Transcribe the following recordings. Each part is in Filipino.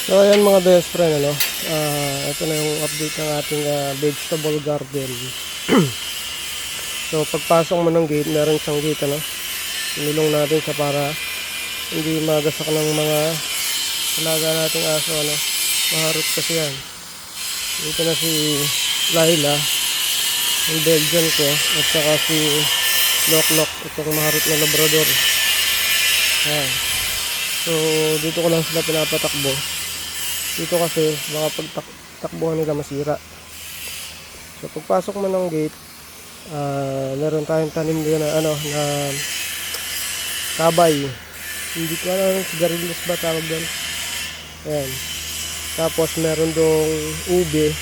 So ayan mga best friend, ito na yung update ng ating vegetable garden. So pagpasok mo ng gate, meron siyang gate, inilong natin siya para hindi magasak ng mga alaga nating aso, maharot kasi yan. Dito na si Laila, yung Belgian ko, at saka si Loklok, itong maharot na Labrador. Ayan. So dito ko lang sila pinapatakbo. Dito kasi baka pagtakbuhan nila masira. So pagpasok mo ng gate, meron tayong tanim dito na na kabay. Hindi ko alam, sigarilyas ba tawag doon. Ayan. Tapos meron dong ube.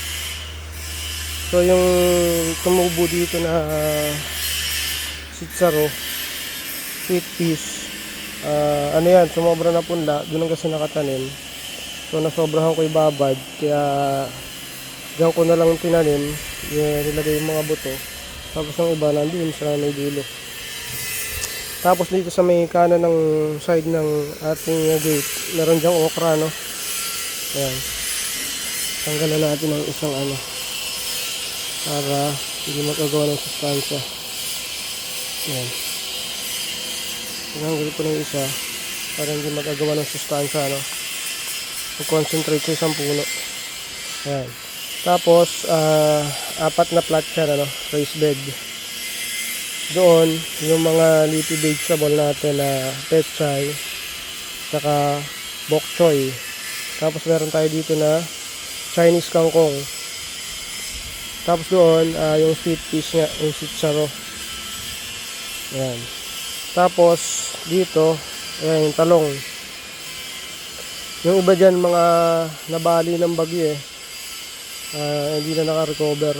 So yung tumubo dito na sitsaro, sweet peas, yan, sumobra na punla, doon kasi nakatanim. So nasobrahan ko ibabad, kaya diyan ko na lang tinanim, nilagay yung mga buto. Tapos ang iba nandun sa may dulo. Tapos dito sa may kanan ng side ng ating gate, meron diyang okra, ayan. Tanggalan natin ng isang para hindi magagawa ng sustansya. Ayan. Tinanggal ko ng isa para hindi magagawa ng sustansya, concentrate sa isang puno. Ayan. Tapos apat na plat siya, raised bed. Doon yung mga leafy vegetable natin na pechay, saka bok choy. Tapos meron tayo dito na Chinese kangkong. Tapos doon yung sweet peas nga, yung sitsaro. Ayan. Tapos dito ayan, yung talong. Yung iba dyan mga nabali ng bagyo hindi na naka-recover.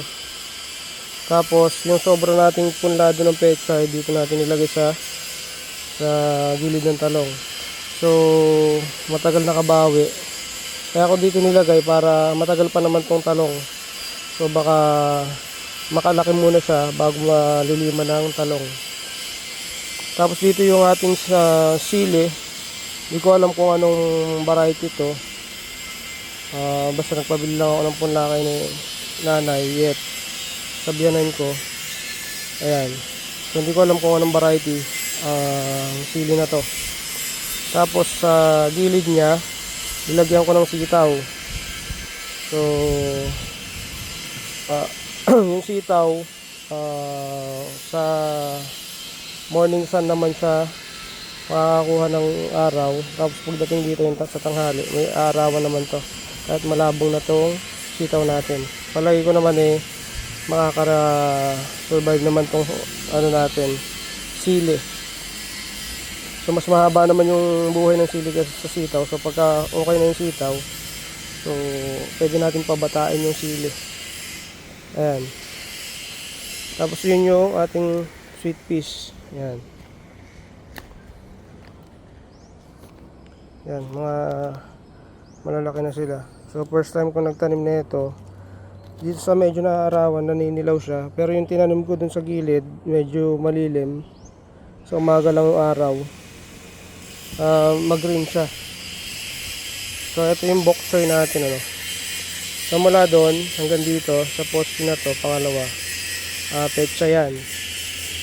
Tapos yung sobra nating punlado ng pechay dito natin ilagay sa gilid ng talong. So matagal nakabawi. Kaya ako dito nilagay para matagal pa naman tong talong. So baka makalaki muna siya bago maliliman ng talong. Tapos dito yung ating sili. Hindi ko alam kung anong variety ito. Basta nagpabili lang ako ng punla kay ni nanay. Yet sabihanan ko. Ayan. So hindi ko alam kung anong variety sili na to. Tapos sa gilid niya, nilagyan ko ng sitaw. So yung sitaw sa morning sun naman siya makakuha ng araw. Tapos pagdating dito yung sa tanghali, may arawan naman to kahit malabong na tong sitaw natin. Palagi ko naman makaka-survive naman tong natin, sili. So mas mahaba naman yung buhay ng sili kasi sa sitaw. So pagka okay na yung sitaw, so pwede natin pabatain yung sili. Ayan. Tapos yun yung ating sweet peas. Ayan. Yan, mga malalaki na sila. So first time ko nagtanim na ito. Dito sa medyo naarawan, naninilaw siya. Pero yung tinanim ko dun sa gilid, medyo malilim. So umaga lang yung araw. Mag-green siya. So ito yung bok choy natin, So mula doon hanggang dito sa poste na to, pangalawa, petsa yan.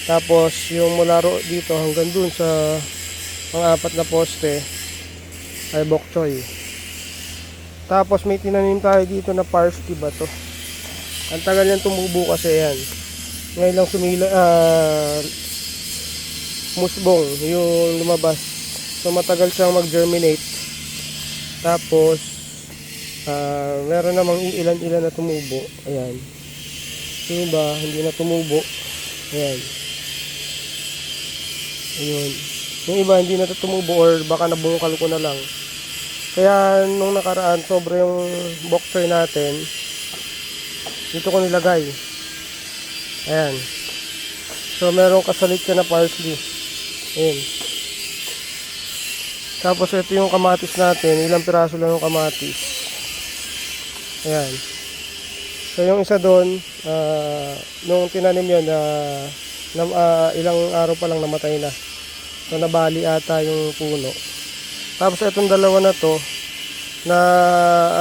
Tapos yung mula dito hanggang dun sa pang-apat na poste ay bok choy. Tapos may tinanim tayo dito na parsley ba to. Ang tagal niyang tumubo kasi yan. Ngayon lang musbong yung lumabas. So matagal siyang mag-germinate. Tapos meron namang ilan-ilan na tumubo. Ayan. Yung iba hindi na tumubo. Ayan. Ayun. Yung iba hindi na tumubo or baka nabungkal ko na lang. Kaya nung nakaraan sobra yung bok choy natin. Dito ko nilagay. Ayan. So merong kasalit ka na parsley. Ayan. Tapos ito yung kamatis natin. Ilang piraso lang yung kamatis. Ayan. So yung isa doon, nung tinanim yun, ilang araw pa lang namatay na. So nabali ata yung puno. Tapos itong dalawa na to, na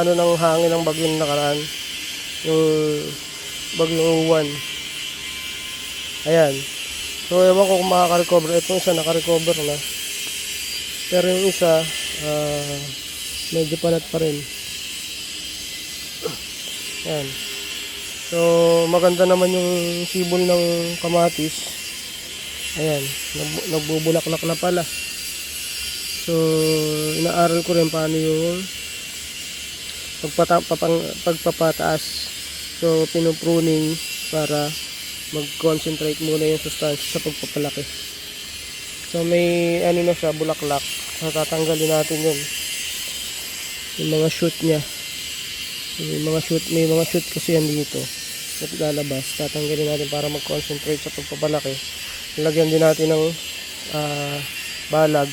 ano ng hangin ng bagyo na nakaraan, yung bagyong Uwan. Ayan. So ewan ko kung makaka-recover. Itong isa naka-recover na, pero yung isa medyo panat pa rin. Ayan. So maganda naman yung sibol ng kamatis. Ayan, nagbubulaklak na pala. So inaaral ko rin paano yung pagpapataas. So pinupruning para mag-concentrate muna yung sustansya sa pagpapalaki. So may ano na siya, bulaklak. So tatanggalin natin yun, yung mga shoot nya. May mga shoot kasi yan dito at lalabas. Tatanggalin natin para mag-concentrate sa pagpapalaki. Lagyan din natin ng balag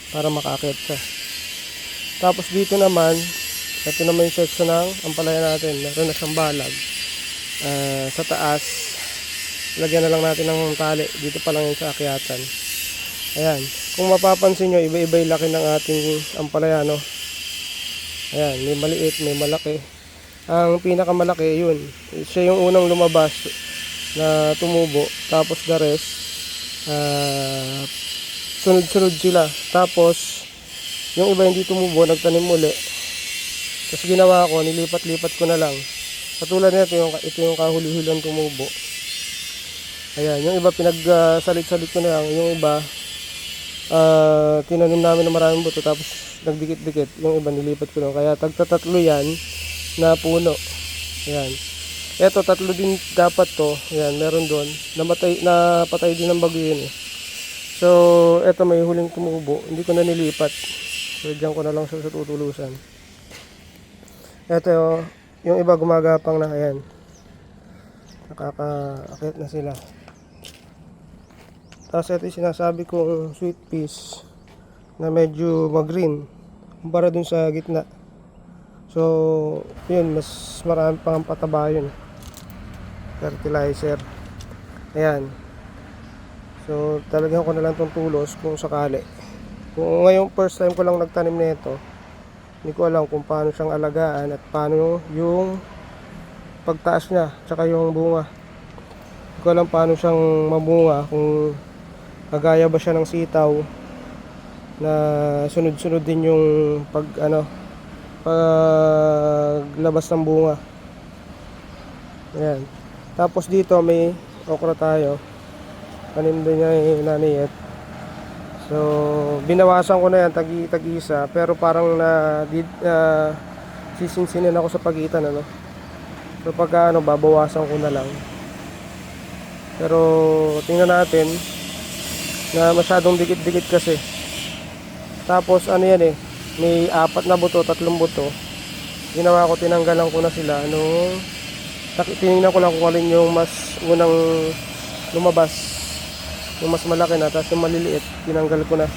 para makaakyat siya. Tapos dito naman, ito naman yung section ng ampalaya natin. Meron na siyang balag sa taas. Lagyan na lang natin ng tali. Dito pa lang yung sa akyatan. Ayan, kung mapapansin nyo, iba-iba yung laki ng ating ampalaya, no? Ayan, may maliit, may malaki. Ang pinakamalaki, yun, siya yung unang lumabas na tumubo. Tapos the rest, sunod-sunod sila. Tapos yung iba hindi tumubo, nagtanim muli. Tapos ginawa ko, nilipat-lipat ko na lang. Katulad nito, ito yung kahuli-hulang tumubo. Ayan, yung iba pinagsalit-salit ko na lang. Yung iba tinanim namin ng maraming buto, tapos nagdikit-dikit. Yung iba nilipat ko lang. Kaya tagtatatlo yan na puno. Ayan. Eto, tatlo din dapat to. Ayan, meron doon. Napatay din ng bagyo yun eh. So, eto may huling tumubo. Hindi ko na nilipat. So, dyan ko na lang sa tutulusan. Eto, yung iba gumagapang na. Ayan. Nakakaakit na sila. Tapos ito yung sinasabi kong sweet peas na medyo mag-green kumpara dun sa gitna. So, yun, mas marami pang pataba yun. Fertilizer. Ayan. So, talagang ko na lang itong tulos kung sakali. Kung ngayong first time ko lang nagtanim nito, hindi ko alam kung paano siyang alagaan at paano yung pagtaas niya, tsaka yung bunga. Hindi ko alam paano siyang mamunga, kung kagaya ba siya ng sitaw na sunod-sunod din yung paglabas ng bunga. Ayan. Tapos dito may okra tayo. Tanim din niya yung naniyet. So binawasan ko na yan, tagi-isa, pero parang sisinsinin ako sa pagitan, ano. So pagka babawasan ko na lang. Pero tingnan natin na masyadong dikit-dikit kasi. Tapos ano yan eh, may 4 na buto, 3 buto. Ginawa ko, tinanggalan ko na sila. Tinignan ko lang kung alin yung mas unang lumabas, yung mas malaki na. Tapos yung maliliit, tinanggal ko na.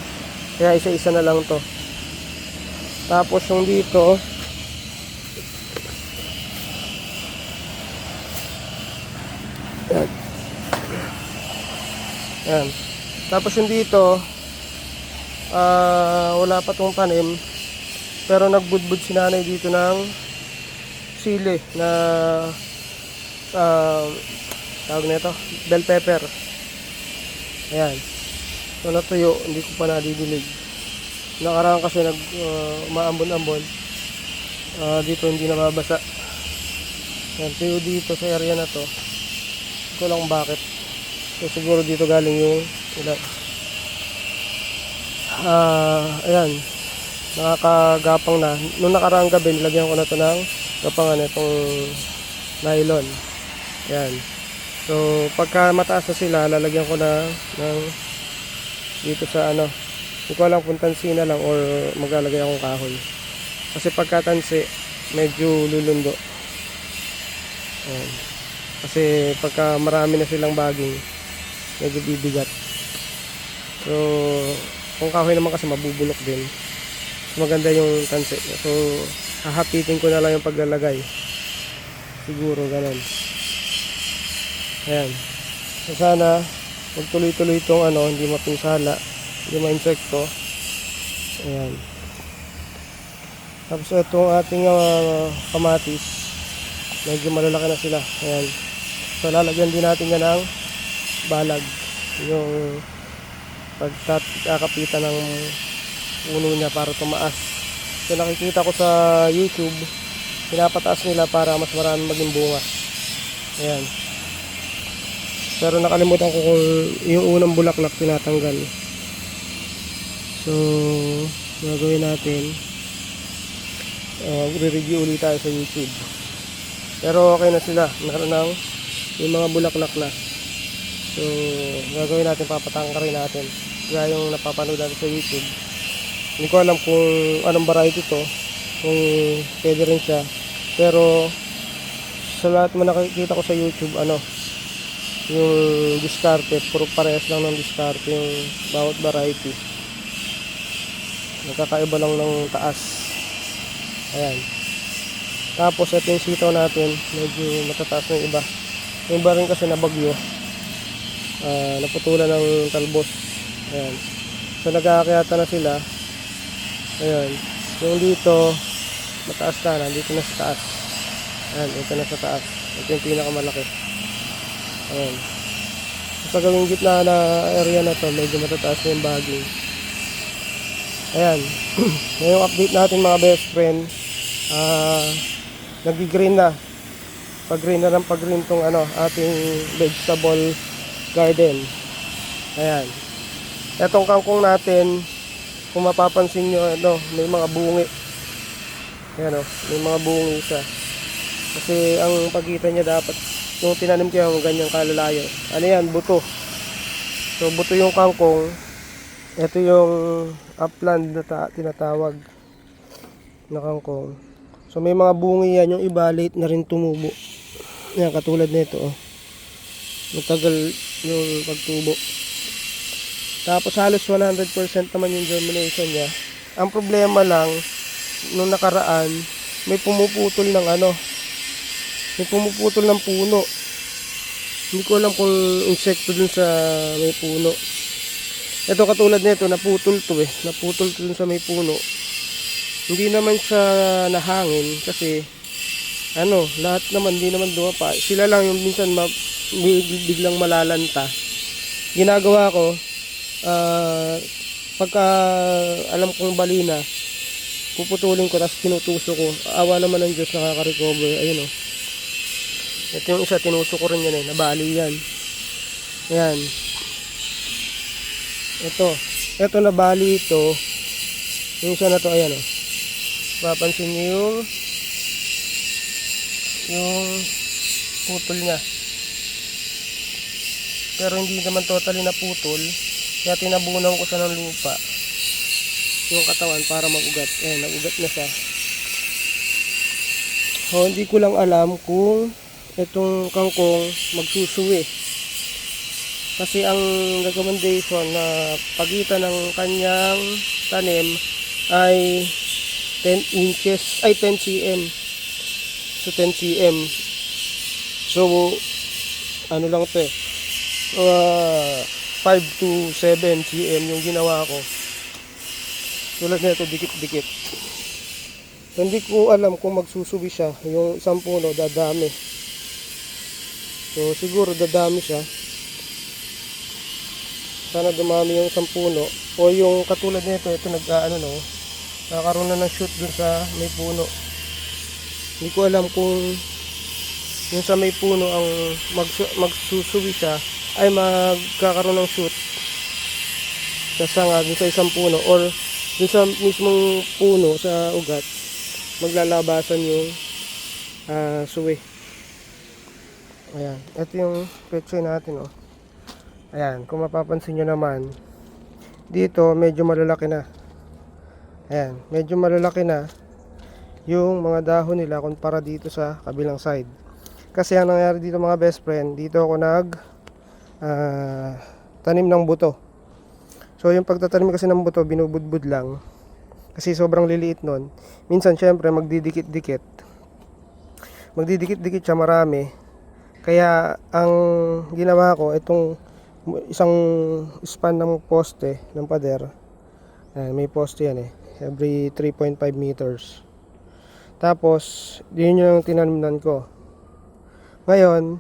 Kaya isa-isa na lang to. Tapos yung dito, yan. Tapos yung dito, wala pa tong tanim, pero nagbudbud si nanay dito ng sili na tawag nito, bell pepper. Ayan. So natuyo, hindi ko pa nadidilig. Nakaraan kasi umaambon-ambon. Dito hindi nababasa. Ayan, tuyo dito sa area na to. Hindi ko lang bakit. So siguro dito galing yung ayan, nakakagapang na. Nung nakaraang gabi, nilagyan ko na to ng gapangan itong nylon. Ayan. So pagka mataas na sila, lalagyan ko na ng dito sa hindi ko alam kung tansi na lang or maglalagay akong kahoy. Kasi pagka tansi, medyo lulundo. Ayan. Kasi pagka marami na silang baging, medyo bibigat. So kung kahoy naman kasi mabubulok din. Maganda yung tansi. So hahapitin ko na lang yung paglalagay. Siguro ganun. Ayan. So sana magtuloy-tuloy itong hindi mapinsala, hindi ma-insekto. Ayan. Tapos itong ating kamatis, medyo malalaki na sila. Ayan. So lalagyan din natin yan ng balag, yung pagkakapitan ng puno niya para tumaas. So nakikita ko sa YouTube, pinapataas nila para mas marami maging bunga. Ayan. Pero nakalimutan ko kung yung unang bulaklak tinatanggal. So gagawin natin, re-review ulit tayo sa YouTube. Pero okay na sila, meron ng yung mga bulaklak na. So gagawin natin, papatangkarin natin gaya yung napapanood natin sa YouTube. Hindi ko alam kung anong variety to, kung pwede rin siya, pero sa lahat mo nakikita ko sa YouTube, yung diskarte, puro parehas lang ng diskarte yung bawat variety. Nagkakaiba lang ng taas. Ayan. Tapos ito yung sitaw natin, medyo matataas na yung iba. Yung iba rin kasi nabagyo, naputulan ng talbos. Ayan. So nagkakakyata na sila. Ayan. Yung dito mataas na, dito na sa taas. Ayan, ito na sa taas. Ito yung pinakamalaki. Ayan. Sa gawing gitna na area na to, medyo matataas na yung baging. Ayan. Ngayong update natin mga best friend, nag-green na. Pag-green na ng pag-green tong ating vegetable garden. Ayan. Etong kangkong natin, kung mapapansin nyo, may mga bungi. Ayan, may mga bungi siya. Kasi ang pagitan niya dapat, yung tinanim ko yung ganyang kalalayo. Ano yan? Buto. So buto yung kangkong. Ito yung upland na tinatawag na kangkong. So may mga bungi yan, yung iba late na rin tumubo. Yan, katulad nito, matagal yung pagtubo. Tapos halos 100% naman yung germination niya. Ang problema lang, nung nakaraan, may pumuputol ng puno. Hindi ko alam kung insekto dun sa may puno. Ito katulad nito, naputol to dun sa may puno. Hindi naman siya nahangin kasi lahat naman hindi naman dumapa. Sila lang yung minsan biglang malalanta. Ginagawa ko, pagka alam kong balina, puputulin ko tapos tinutusok ko. Awa naman ng Diyos, nakaka-recover. Ayun ito yung isa, tinusok ko rin yan nabali yan. Ayan. Ito nabali ito. Yung isa na to, ayan papansin niyo yung putol niya. Pero hindi naman totally naputol, kaya tinabunan ko siya ng lupa yung katawan para mag-ugat. Ayan, nag-ugat na siya. So hindi ko lang alam kung itong kangkong magsusuwi, kasi ang recommendation na pagitan ng kanyang tanim ay 10 cm. So 10 cm. So lang to 5 to 7 cm yung ginawa ko. Tulad nito, dikit-dikit. So, hindi ko alam kung magsusubi siya. Yung isang puno, dadami. So siguro dadami siya. Sana dumami yung isang puno. O yung katulad nito, ito nagkaroon na ng shoot dun sa may puno. Hindi ko alam kung yung sa may puno ang magsusuwi siya ay magkakaroon ng shoot sa sanga dun sa isang puno, or dun sa mismong puno sa ugat maglalabasan yung suwi. Ayan, ito yung pechay natin Ayan, kung mapapansin nyo naman, dito medyo malalaki na. Ayan, medyo malalaki na yung mga dahon nila kumpara dito sa kabilang side. Kasi ang nangyari dito mga best friend, dito ako tanim ng buto. So yung pagtatanim kasi ng buto, binubudbud lang. Kasi sobrang liliit nun. Minsan syempre magdidikit-dikit siya marami. Kaya ang ginawa ko, itong isang span ng poste ng pader. Ayan, may poste yan every 3.5 meters. Tapos, yun yung tinanumnan ko. Ngayon,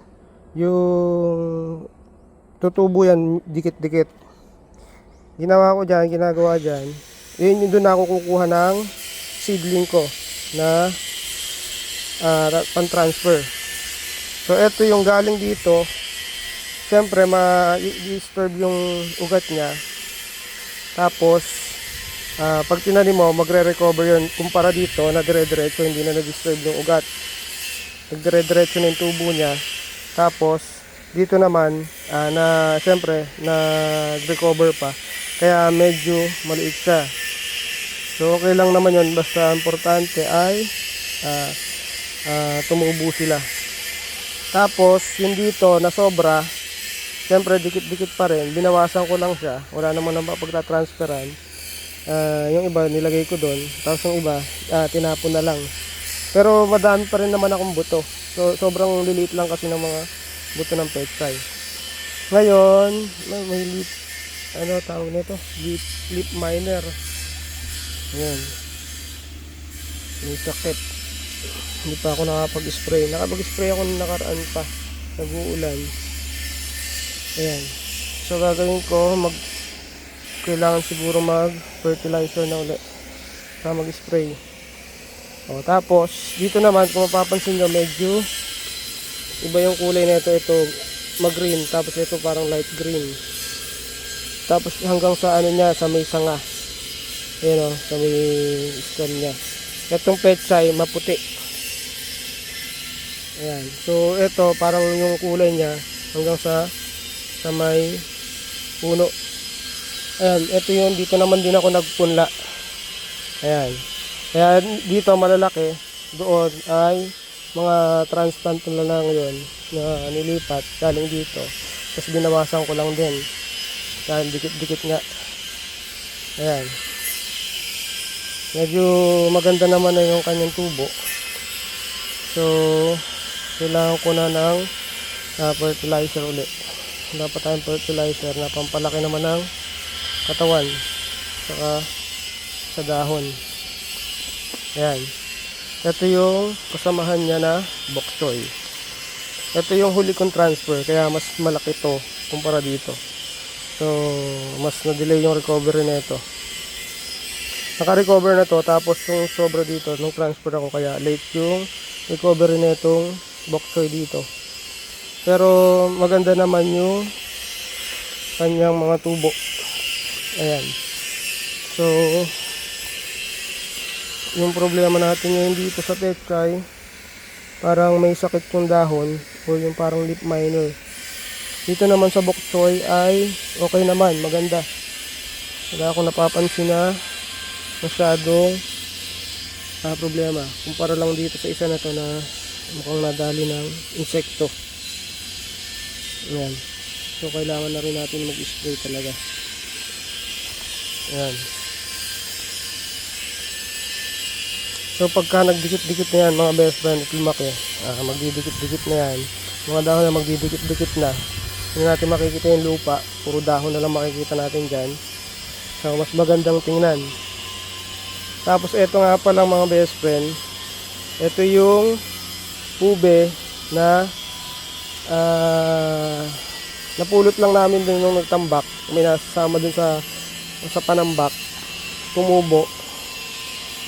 yung tutubo yan, dikit-dikit. Ginagawa dyan, yun yung doon ako kukuha ng seedling ko na pan-transfer. So, ito yung galing dito. Siyempre, ma-disturb yung ugat niya. Tapos, pag tinanim mo, magre-recover yun. Kumpara dito, na dire-diretso, hindi na na-disturb yung ugat. Nagdire-diretso na yung tubo niya. Tapos, dito naman, siyempre, nag-recover pa. Kaya medyo maliit siya. So, okay lang naman yun. Basta importante ay tumubo sila. Tapos, yung dito na sobra, siyempre, dikit-dikit pa rin. Binawasan ko lang siya. Wala naman nang pagta-transferan. Yung iba, nilagay ko doon. Tapos yung iba, tinapon na lang. Pero madami pa rin naman akong buto. So, sobrang liliit lang kasi ng mga buto ng pechay. Ngayon, may leaf, ano tawag nito? Leaf miner. Ayan. May sakit. Hindi pa ako nakapag-spray. Nakapag-spray ako nung nakaraan pa. Nag-uulan. Ayan. So, gagawin ko, kailangan siguro mag-fertilizer na ulit. Saka mag-spray. O, tapos, dito naman, kung mapapansin nyo, medyo iba yung kulay na ito. Ito, mag-green. Tapos, ito parang light green. Tapos, hanggang sa ano niya, sa may sanga. Ayan o, sa may stem niya. Itong pechay, maputi. Ayan. So, ito, parang yung kulay niya, hanggang sa may puno. Ayan, ito yun. Dito naman din ako nagpunla. Ayan. Kaya dito malalaki. Doon ay mga transplant na lang yun na nilipat. Galing dito. Tapos binawasan ko lang din. Dahil dikit-dikit nga. Ayan. Medyo maganda naman na yung kanyang tubo. So, kailangan ko na ng fertilizer ulit. Dapat tayong fertilizer na pampalaki naman ng katawan saka sa dahon. Ayan. Ito yung kasamahan niya na bok choy. Ito yung huli kong transfer kaya mas malaki to kumpara dito. So mas na-delay yung recovery na ito. Naka-recover na to tapos yung sobra dito nung transfer ako kaya late yung recovery na itong bok choy dito. Pero maganda naman yung kanyang mga tubo. Ayan. So, yung problema natin ngayon dito sa pechay, parang may sakit yung dahon o yung parang leaf miner. Dito naman sa bok choy ay okay naman, maganda. Wala akong napapansin na masyadong problema. Kumpara lang dito sa isa na to na mukhang nadali ng insekto. Ayan. So, kailangan na rin natin mag-spray talaga. Ayan. So, pagka nagdikit-dikit na yan, mga best friend, at lumaki, magdidikit-dikit na yan. Mga dahon na magdidikit-dikit na. Hindi natin makikita yung lupa. Puro dahon na lang makikita natin dyan. So, mas magandang tingnan. Tapos, eto nga pala mga best friend. Ito yung ube na napulot lang namin dun nung nagtambak. May nasasama dun sa panambak. Tumubo.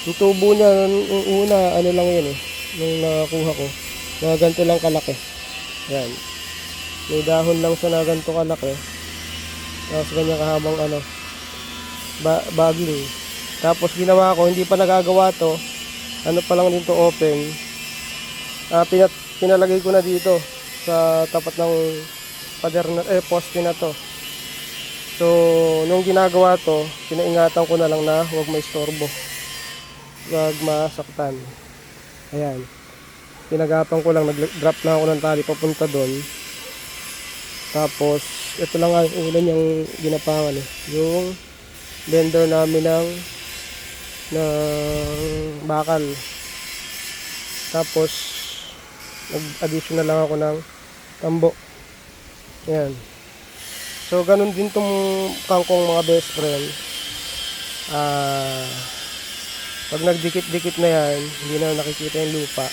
Yung tubo niya, yung una, ano lang yun nung nakakuha ko. Na ganito lang kalaki. Ayan. May dahon lang siya na ganito kalaki. Tapos ganyan kahabang baging. Tapos ginawa ko, hindi pa nagagawa to. Ano pa lang din to open. Pinalagay ko na dito sa tapat ng pader na, poste na to. So, nung ginagawa to, pinaingatan ko na lang na huwag maistorbo. Huwag masaktan. Ayan. Pinagapan ko lang, nag-drop na ako ng tali papunta doon. Tapos, ito lang ang ulan yung ginapangan yung blender namin ng bakal. Tapos, nag-addition na lang ako ng tambo. Ayan. So, ganun din tong kangkong mga best friend. Pag nagdikit-dikit na yan, hindi na nakikita yung lupa.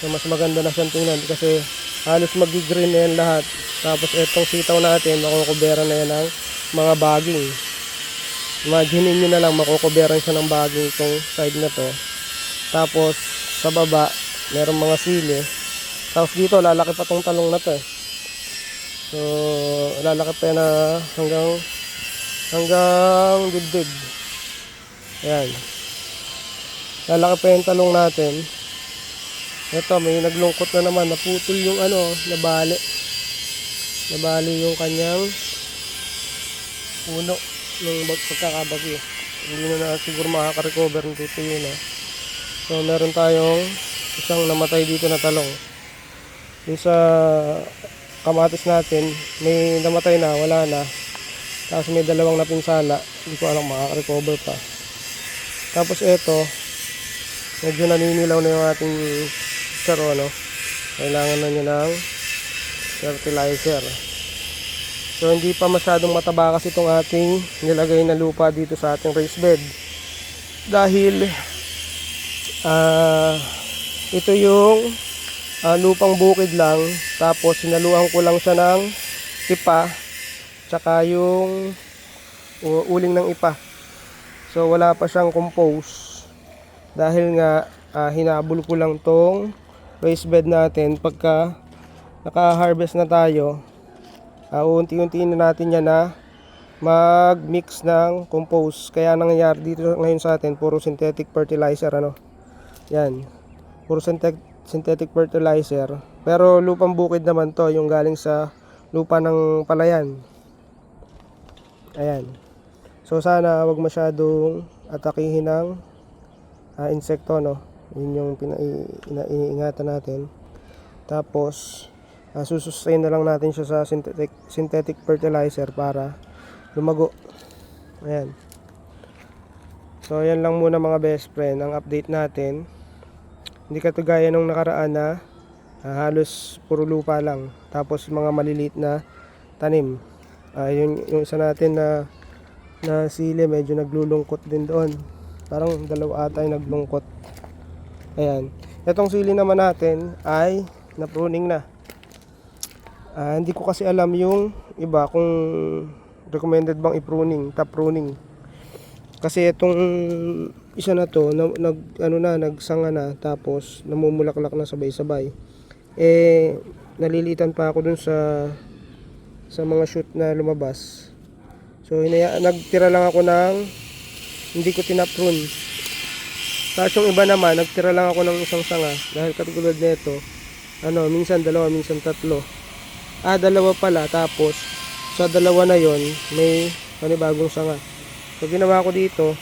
So mas maganda na siyang tingnan kasi halos mag-green na yan lahat. Tapos etong sitaw natin, makukuberan na yan ng mga baging. Imagine nyo na lang, makukuberan siya ng baging itong side na to. Tapos sa baba, merong mga sili. Tapos dito, lalaki pa tong talong na to eh. So lalaki pa yan na hanggang dibdib. Ayan. Lalaki pa yung talong natin. Ito, may naglungkot na naman. Naputol yung nabali. Nabali yung kanyang puno ng pagkakabagyo. Hindi na siguro makaka-recover ng tutuyo na. So, meron tayong isang namatay dito na talong. Yung sa kamatis natin, may namatay na, wala na. Tapos may dalawang napinsala. Hindi ko alam makaka-recover pa. Tapos ito, medyo naninilaw na yung ating charo, kailangan na niya ng fertilizer. So hindi pa masyadong mataba kasi itong ating nilagay na lupa dito sa ating raised bed, dahil ito yung lupang bukid lang, tapos sinaluhan ko lang siya ng ipa tsaka yung uling ng ipa. So wala pa siyang compose, dahil nga hinabol ko lang tong raised bed natin. Pagka naka-harvest na tayo, unti-unti na natin yan na mag-mix ng compost. Kaya nangyayari dito ngayon sa atin, puro synthetic fertilizer, yan, puro synthetic fertilizer. Pero lupang bukid naman to, yung galing sa lupa ng palayan. Ayan. So sana wag masyadong atakihin ng insekto, yun yung iniingatan natin. Tapos susustain na lang natin siya sa synthetic fertilizer para lumago. Ayan. So ayan lang muna mga best friend ang update natin. Hindi katugaya nung nakaraan na halos puro lupa lang, tapos mga maliliit na tanim. Yung isa natin na sili, medyo naglulungkot din doon. Parang dalawa ata yung naglungkot. Ayan. Itong sili naman natin ay na-pruning na. Hindi ko kasi alam yung iba kung recommended bang i-pruning, top pruning. Kasi itong isa na to, nagsanga na, tapos namumulaklak na sabay-sabay. Nalilitan pa ako dun sa mga shoot na lumabas. So nagtira lang ako ng hindi ko tinaprune. Tapos yung iba naman, nagtira lang ako ng isang sanga, dahil katulad nito, minsan dalawa, minsan tatlo. Dalawa pala, tapos sa dalawa na yon may panibagong sanga. So ginawa ko dito,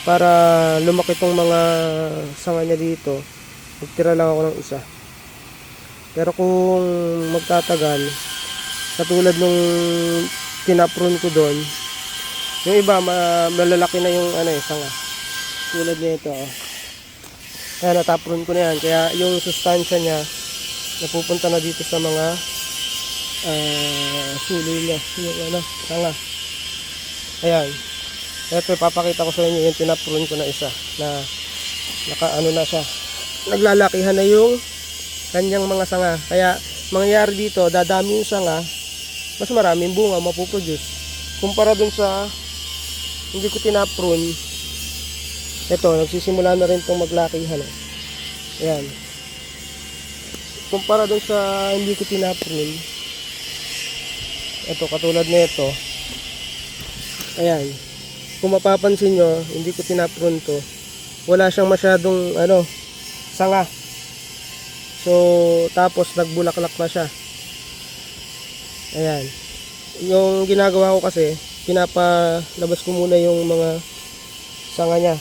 para lumaki tong mga sanga niya dito, nagtira lang ako ng isa. Pero kung magtatagal, katulad nung tinaprune ko doon, yung iba malalaki na yung sanga. Tulad nito, kaya nataprune ko na yan. Kaya yung sustansya niya napupunta na dito sa mga suloy niya, yung sanga. Ayan. Ito, papakita ko sa inyo yung tinaprune ko na isa na na siya, naglalakihan na yung kanyang mga sanga. Kaya mangyayari dito, dadami yung sanga, mas maraming bunga mapuproduce kumpara dun sa hindi ko tinaprune. Ito, nagsisimula na rin itong maglakihan. Ayan. Kumpara dun sa hindi ko tinaprune, ito, katulad nito. Ayan. Kung mapapansin nyo, hindi ko tinaprune to, wala siyang masyadong sanga. So tapos nagbulaklak na siya. Ayan. Yung ginagawa ko kasi, pinapalabas ko muna yung mga sanga niya.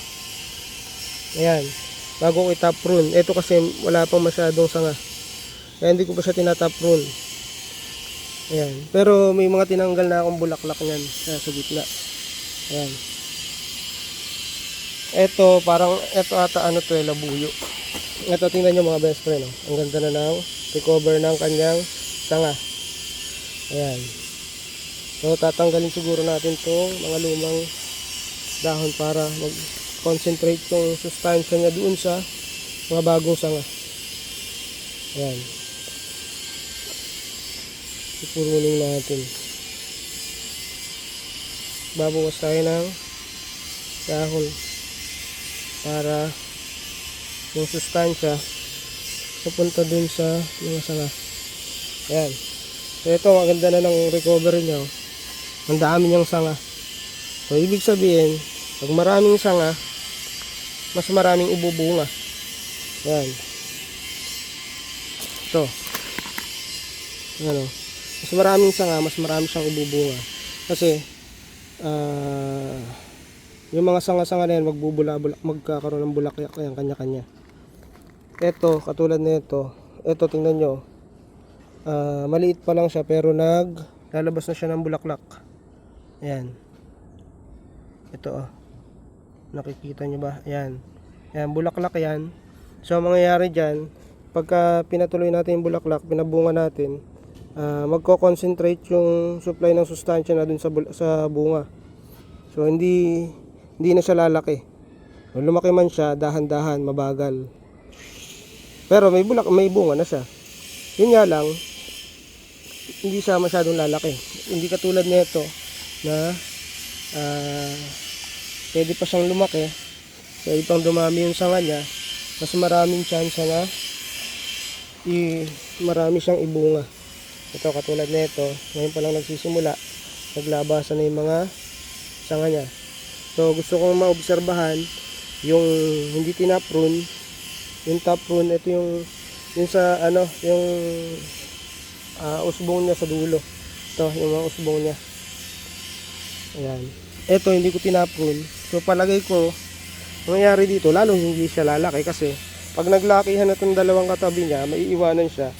Ayan. Bago ko itaprune. Ito kasi wala pang masyadong sanga, kaya hindi ko pa siya tinataprune. Ayan. Pero may mga tinanggal na akong bulaklak niyan sa gitna. Ayan. Ito, parang ito ata labuyo. Ito, tingnan nyo mga best friend. Ang ganda na ng recover ng kanyang sanga. Ayan. So tatanggalin siguro natin itong mga lumang dahon para concentrate yung sustansya niya doon sa mga bagong sanga. Ayan. Ipurunin natin. Babawas tayo ng dahon para yung sustansya pupunta dun sa mga sanga. Ayan. So ito, maganda na ng recovery niya. Ang dami niyang sanga. So ibig sabihin, pag maraming sanga, mas maraming ibubunga. Ayan. Ito. Ano, mas maraming sanga, mas marami siyang ibubunga. Kasi yung mga sanga-sanga na yan magkakaroon ng bulaklak yan kanya-kanya. Ito, katulad nito, ito tingnan nyo, maliit pa lang siya pero lalabas na siya ng bulaklak. Ayan. Ito nakikita nyo ba? Ayan. Ayan, bulaklak yan. So mangyayari dyan, pagka pinatuloy natin yung bulaklak, pinabunga natin, magko-concentrate yung supply ng sustansya na dun sa bunga. So hindi na siya lalaki. Kung lumaki man siya, dahan-dahan, mabagal. Pero may bunga na siya. Yun nga lang, hindi siya masyadong lalaki. Hindi katulad nito na pwede pa siyang lumaki, pwede pang dumami yung sanga niya, mas maraming chance na marami siyang ibunga. Ito katulad nito, ngayon pa lang nagsisimula, naglabasan na yung mga sanga niya. So gusto kong maobserbahan yung hindi tinaprune, yung top prune. Ito yung sa yung usbong niya sa dulo. Ito yung mga usbong niya. Ayan. Ito hindi ko tinaprune. So palagay ko mangyayari dito, lalo hindi siya lalaki kasi pag naglakihan na itong dalawang katabi niya, maiiwanan siya,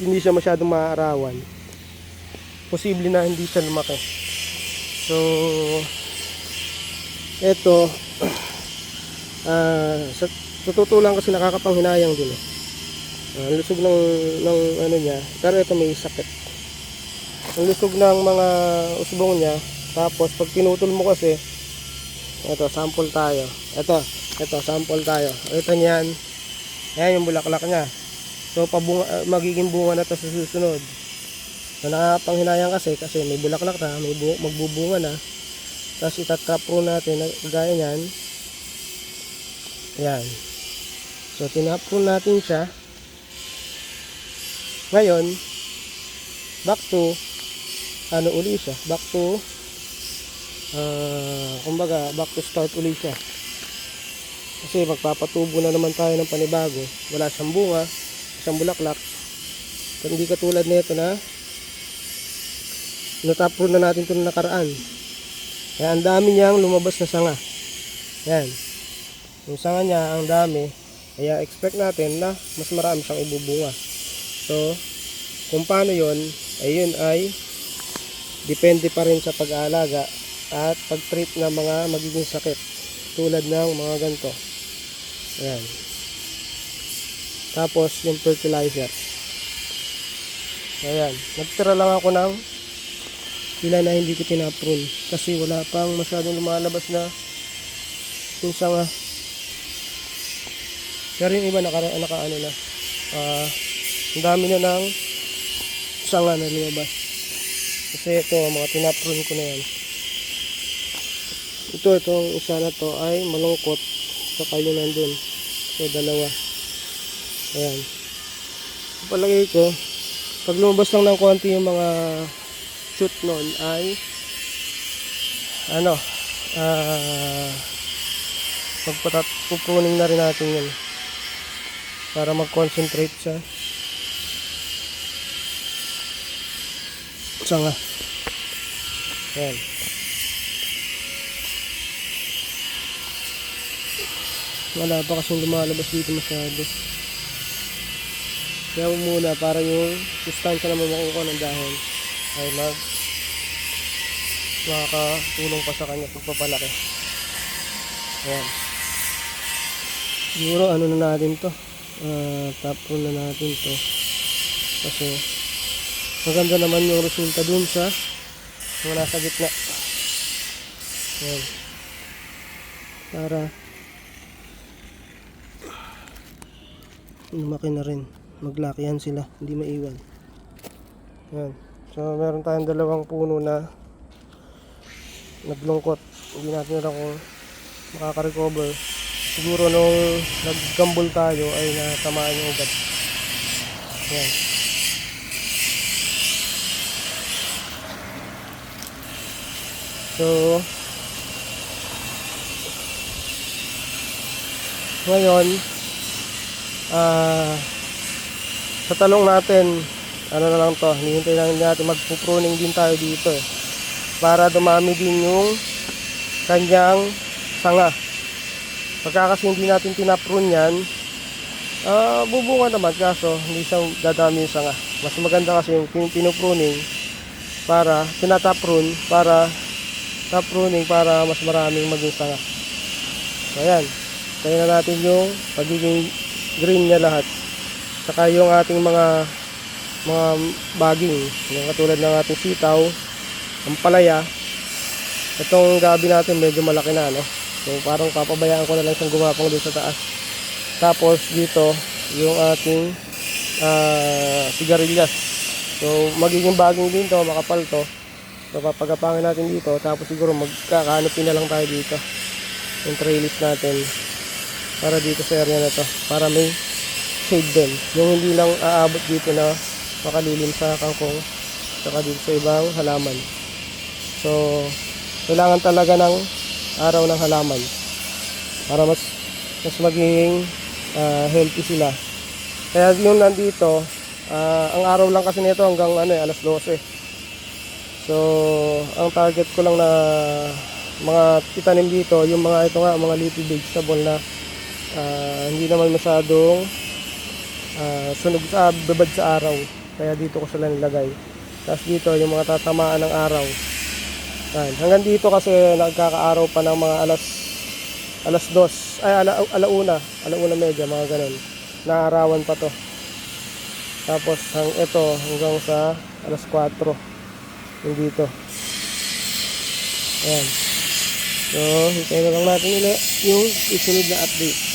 hindi siya masyadong maaarawan, posible na hindi siya lumaki. So ito sa totoo lang kasi nakakapanghinayang din lusog ng ano niya, pero ito may sakit. Ang lusog ng mga usbong niya, tapos pag pinutol mo kasi, ito sample tayo, ito sample tayo, ito niyan, ayan yung bulaklak niya. So magiging bunga na to sa susunod. So nakakapanghinayang kasi may bulaklak na, may magbubunga na. Tapos itatrap natin gaya niyan. Ayan. So tinapon natin siya. Ngayon back to uli siya, back to kumbaga back to start uli siya, kasi magpapatubo na naman tayo ng panibago. Wala siyang bunga, siyang bulaklak. So, hindi katulad nito na natapon na natin ito nakaraan. Kaya ang dami niyang lumabas na sanga. Yan. Yung sanga niya ang dami. Kaya expect natin na mas marami siyang ibubunga. So, kung paano yun, ayun ay depende pa rin sa pag-aalaga at pag-treat ng mga magiging sakit. Tulad ng mga ganito. Ayan. Tapos, yung fertilizer. Ayan. Nagtira lang ako ng ilan na hindi ko tinaprune kasi wala pang masyadong lumalabas na yung sanga. Pero yung iba naka na ang dami na ng sanga na lumabas kasi ito mga tinaprune ko na yan. Itong isa na to ay malungkot, saka yung nandun, so dalawa. Ayan. Palagay ko pag lumabas lang ng konti yung mga shoot nun ay pruning na rin natin yun para mag-concentrate siya sanga. Ayan. Wala pa kasing lumalabas dito masyado, kaya muna para yung sustansya naman makukuha ng dahon ay makakatulong pa sa kanya pagpapalaki. Ayan. Siguro na natin to, tapon na natin to kasi maganda naman yung resulta dun sa mga nasa gitna. Ayan. para lumaki na rin. Maglakihan sila, hindi maiwan. Yan. So meron tayong dalawang puno na naglungkot. Hindi natin alam kung makaka-recover. Siguro nung naggambol tayo ay natamaan yung ugat. Yan. So ngayon sa talong natin, ano na lang to, hinihintay lang natin, magpupruning din tayo dito para dumami din yung kanyang sanga. Pagka kasi hindi natin tinaprune yan, bubunga naman, kaso hindi siya dadami yung sanga. Mas maganda kasi yung pinupruning, para tinataprune, para tapruning para mas maraming maging sanga. So ayan, tayo na natin yung pagiging green niya lahat. Saka yung ating mga baging, yung katulad ng ating sitaw, ang palaya. Itong gabi natin medyo malaki na, no? So parang papabayaan ko na lang siyang gumapang doon sa taas. Tapos dito yung ating sigarilyas. So magiging baging din to, makapal to. So papagapangin natin dito, tapos siguro magkakanopin na lang tayo dito yung trellis natin para dito sa area na to, para may shade din, yung hindi lang aabot dito na makalilim sa kangkong saka dito sa ibang halaman. So kailangan talaga ng araw ng halaman para mas maging healthy sila. Kaya yung nandito, ang araw lang kasi nito hanggang alas 12. So ang target ko lang na mga itanim dito, yung mga ito nga, mga leafy vegetable na hindi naman masyadong sunog sa babad sa araw, kaya dito ko sila nilagay. Tapos dito yung mga tatamaan ng araw. Yan. Hanggang dito kasi nagkakaaraw pa ng mga alas 2 ay alauna medya, mga ganun, naarawan pa to. Tapos ito hanggang sa alas 4 yung dito. Ayan. So hintayin na lang natin ulit yung isunod na update.